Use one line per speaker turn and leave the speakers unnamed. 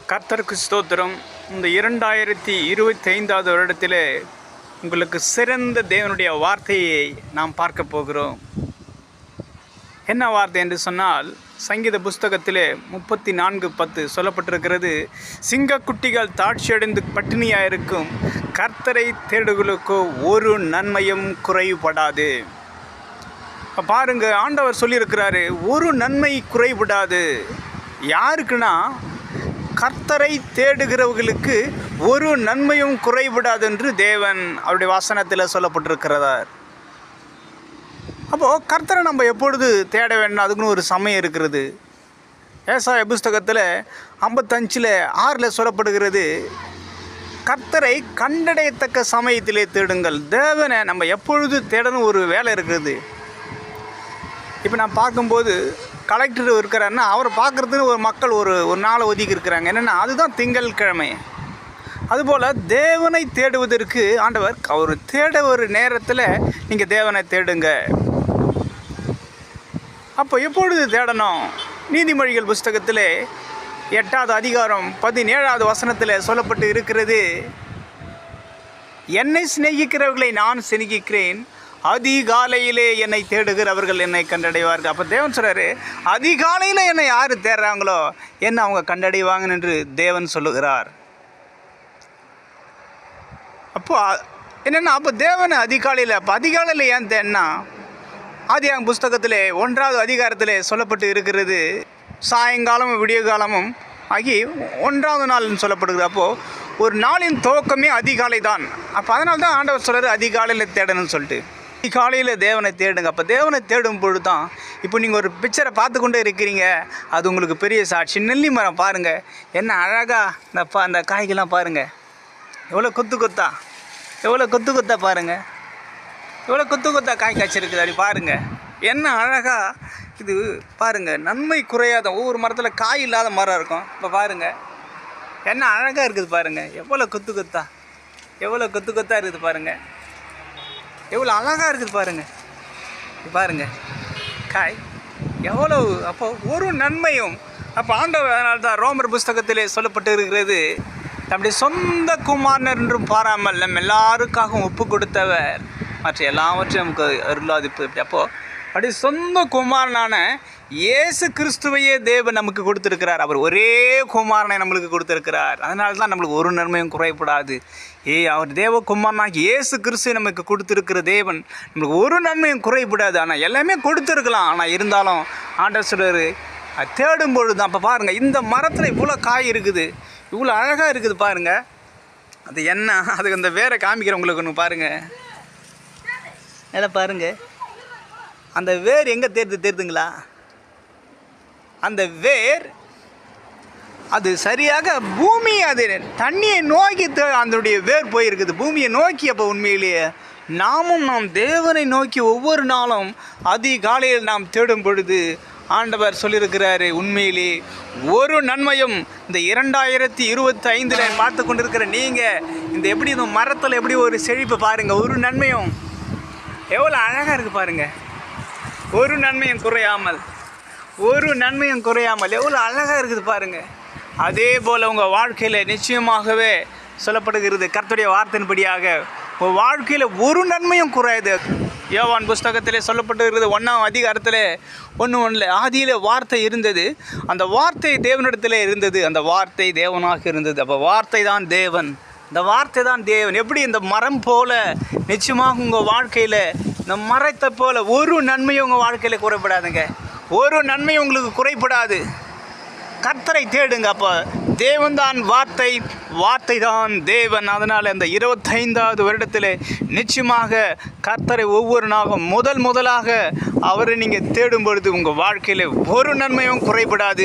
கர்த்தருக்கு ஸ்தோத்திரம். இந்த 2025வது வருடத்தில் உங்களுக்கு சிறந்த தேவனுடைய வார்த்தையை நாம் பார்க்க போகிறோம். என்ன வார்த்தை என்று சொன்னால், சங்கீத புஸ்தகத்திலே 34:10 சொல்லப்பட்டிருக்கிறது, சிங்கக்குட்டிகள் தாட்சியடைந்து பட்டினியாக இருக்கும், கர்த்தரை தேடுகளுக்கோ ஒரு நன்மையும் குறைபடாது. பாருங்க, ஆண்டவர் சொல்லியிருக்கிறாரு, ஒரு நன்மை குறைபடாது. யாருக்குன்னா, கர்த்தரை தேடுகிறவர்களுக்கு ஒரு நன்மையும் குறைபடாது என்று தேவன் அவருடைய வசனத்தில் சொல்லப்பட்டிருக்கிறார். அப்போது கர்த்தரை நம்ம எப்பொழுது தேட வேண்டும், அதுக்குன்னு ஒரு சமயம் இருக்கிறது. ஏசாயா புஸ்தகத்தில் 55:6 சொல்லப்படுகிறது, கர்த்தரை கண்டடையத்தக்க சமயத்திலே தேடுங்கள். தேவனை நம்ம எப்பொழுது தேடணும் ஒரு வேலை இருக்கிறது. இப்போ நான் பார்க்கும்போது கலெக்டர் இருக்கிறாருன்னா அவரை பார்க்குறதுன்னு ஒரு மக்கள் ஒரு நாளை ஒதுக்கி இருக்கிறாங்க. என்னென்னா அதுதான் திங்கட்கிழமை. அதுபோல் தேவனை தேடுவதற்கு ஆண்டவர் அவர் தேட ஒரு நேரத்தில் நீங்கள் தேவனை தேடுங்க. அப்போ எப்பொழுது தேடணும்? நீதிமொழிகள் புஸ்தகத்தில் 8வது அதிகாரம் 17வது வசனத்தில் சொல்லப்பட்டு இருக்கிறது, என்னை சிநேகிக்கிறவர்களை நான் சிநேகிக்கிறேன், அதிகாலையிலே என்னை தேடுகிறவர்கள் என்னை கண்டடைவார்கள். அப்போ தேவன் சொல்கிறாரு, அதிகாலையில் என்னை யார் தேடுறாங்களோ என்ன அவங்க கண்டடைவாங்கன்னு என்று தேவன் சொல்லுகிறார். அப்போ என்னென்னா, அப்போ தேவன் அதிகாலையில், அப்போ அதிகாலையில் ஏன் தேடினா, ஆதியாகமம் புஸ்தகத்தில் 1வது அதிகாரத்தில் சொல்லப்பட்டு இருக்கிறது, சாயங்காலமும் விடிய காலமும் ஆகி 1வது நாள்னு சொல்லப்படுகிறது. அப்போது ஒரு நாளின் துவக்கமே அதிகாலை தான். அப்போ அதனால தான் ஆண்டவர் சொல்கிறார் அதிகாலையில் தேடணும்னு சொல்லிட்டு. அதிகாலையில் தேவனை தேடுங்க. அப்போ தேவனை தேடும் பொழுது தான், இப்போ நீங்கள் ஒரு பிக்சரை பார்த்து கொண்டே இருக்கிறீங்க, அது உங்களுக்கு பெரிய சாட்சி. நெல்லி மரம் பாருங்கள், என்ன அழகாக அந்த காய்கெல்லாம் பாருங்கள், எவ்வளோ கொத்து கொத்தா பாருங்கள், எவ்வளோ கொத்தா காய் காய்ச்சிருக்குது. அப்படி பாருங்கள், என்ன அழகாக இது பாருங்கள். நன்மை குறையாத ஒவ்வொரு மரத்தில் காய் இல்லாத மரம் இருக்கும். இப்போ பாருங்கள், என்ன அழகாக இருக்குது பாருங்கள், எவ்வளோ கொத்து கொத்தா இருக்குது பாருங்கள், எவ்வளோ அழகாக இருக்குது பாருங்கள். பாருங்கள் காய் எவ்வளோ. அப்போ ஒரு நன்மையும், அப்போ ஆண்டவர் அதனால தான் ரோமர் புஸ்தகத்திலே சொல்லப்பட்டு இருக்கிறது, தம்முடைய சொந்த குமாரனர் என்றும் பாராமல் நம்ம எல்லாருக்காகவும் ஒப்பு கொடுத்தவர் மற்ற எல்லாவற்றையும் நமக்கு அருளாதிப்பு. அப்போது அப்படி சொந்த குமாரனான இயேசு கிறிஸ்துவையே தேவன் நமக்கு கொடுத்துருக்கிறார். அவர் ஒரே குமாரனை நம்மளுக்கு கொடுத்துருக்கிறார். அதனால தான் நம்மளுக்கு ஒரு நன்மையும் குறைபடாது. அவர் தேவ குமாரனாகி இயேசு கிறிஸ்துவை நமக்கு கொடுத்துருக்கிற தேவன் நம்மளுக்கு ஒரு நன்மையும் குறைபடாது. ஆனால் எல்லாமே கொடுத்துருக்கலாம். ஆனால் இருந்தாலும் ஆண்டவர் சொல்றாரு, தேடும் பொழுது தான். அப்போ பாருங்கள், இந்த மரத்தில் இவ்வளோ காய் இருக்குது, இவ்வளோ அழகாக இருக்குது பாருங்கள். அது என்ன, அதுக்கு அந்த வேரை காமிக்கிறேன் உங்களுக்கு ஒன்று பாருங்கள். எல்லாம் பாருங்கள், அந்த வேர் எங்கே தெரியுதுங்களா? அந்த வேர் அது சரியாக பூமி, அது தண்ணியை நோக்கி அதனுடைய வேர் போயிருக்குது, பூமியை நோக்கி. அப்போ உண்மையிலேயே நாம் தேவனை நோக்கி ஒவ்வொரு நாளும் அதிகாலையில் நாம் தேடும் பொழுது ஆண்டவர் சொல்லியிருக்கிறாரு, உண்மையிலே ஒரு நன்மையும் இந்த 2025 பார்த்து கொண்டிருக்கிற நீங்கள் இந்த எப்படி இந்த மரத்தில் எப்படி ஒரு செழிப்பு பாருங்கள், ஒரு நன்மையும் எவ்வளோ அழகாக இருக்குது பாருங்கள், ஒரு நன்மையும் குறையாமல் எவ்வளோ அழகாக இருக்குது பாருங்கள். அதே போல் உங்கள் வாழ்க்கையில் நிச்சயமாகவே சொல்லப்படுகிறது, கர்த்தருடைய வார்த்தையின்படியாக உங்கள் வாழ்க்கையில் ஒரு நன்மையும் குறையாது. யோவான் புஸ்தகத்திலே சொல்லப்பட்டிருக்கிறது 1ஆம் அதிகாரத்தில் 1:1, ஆதியில் வார்த்தை இருந்தது, அந்த வார்த்தை தேவனிடத்தில் இருந்தது, அந்த வார்த்தை தேவனாக இருந்தது. அப்போ வார்த்தை தான் தேவன், இந்த வார்த்தை தான் தேவன். எப்படி இந்த மரம் போல நிச்சயமாக உங்கள் வாழ்க்கையில் இந்த மரத்தை போல் ஒரு நன்மையும் உங்கள் வாழ்க்கையில் குறைபடாதுங்க, ஒரு நன்மையும் உங்களுக்கு குறைபடாது. கர்த்தரை தேடுங்க. அப்போ தேவன் தான் வார்த்தை, வார்த்தை தான் தேவன். அதனால் இந்த 25வது வருடத்தில் நிச்சயமாக கர்த்தரை ஒவ்வொரு நாளும் முதலாக அவரை நீங்கள் தேடும் பொழுது உங்கள் வாழ்க்கையில் ஒரு நன்மையும் குறைபடாது.